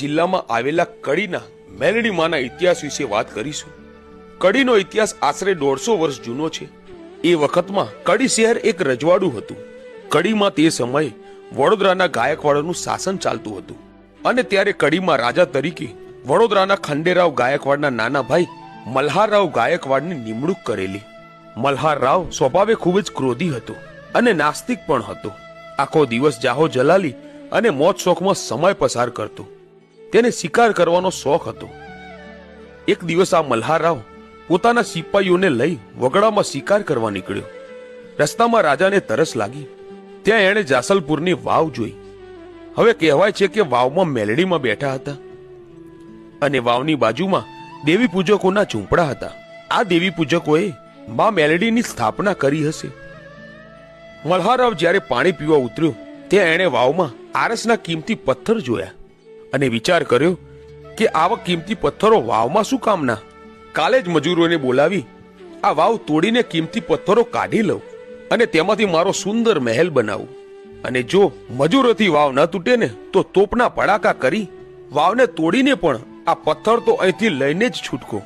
જિલ્લામાં આવેલા કડીના મેલડીમાંના ઇતિહાસ વિશે વાત કરીશું। કડીનો ઇતિહાસ આશરે 150 વર્ષ જૂનો છે। એ વખતમાં કડી શહેર એક રજવાડું હતું। કડીમાં તે સમયે વડોદરાના ગાયકવાડોનું શાસન ચાલતું હતું અને ત્યારે કડીમાં રાજા તરીકે વડોદરાના ખંડેરાવ ગાયકવાડના નાના ભાઈ મલ્હારરાવ ગાયકવાડની નિમણૂક કરેલી। મલ્હારરાવ સ્વભાવે ખૂબ જ ક્રોધી હતો અને નાસ્તિક પણ હતો। આખો દિવસ જાહો જલાલી અને મોજ શોખમાં સમય પસાર કરતો। તેને શિકાર કરવાનો શોખ હતો। એક દિવસ આ મલ્હારરાવ પોતાના સિપાહીઓને લઈ વગડામાં શિકાર કરવા નીકળ્યો। રસ્તામાં રાજાને તરસ લાગી। ત્યાં એણે જાસલપુરની વાવ જોઈ। હવે કહેવાય છે કે વાવમાં મેલડીમાં બેઠા હતા અને વાવની બાજુમાં દેવી પૂજકોના ઝૂંપડા હતા। આ દેવી પૂજકોએ મા મેલડીની સ્થાપના કરી હશે। મલ્હારરાવ જ્યારે પાણી પીવા ઉતર્યો ત્યાં એણે વાવમાં આરસના કિંમતી પથ્થર જોયા અને વિચાર કર્યો કે આવા કિંમતી પથ્થરો વાવમાં શું કામના? કાલે જ મજૂરોને બોલાવી આ વાવ તોડીને કિંમતી પથ્થરો કાઢી લઉં અને તેમાંથી મારો સુંદર મહેલ બનાવું અને જો મજૂરોથી વાવ ન તૂટે ને તો તોપના પડાકા કરી વાવને તોડીને પણ આ પથ્થર તો અહીંથી લઈને જ છૂટકો।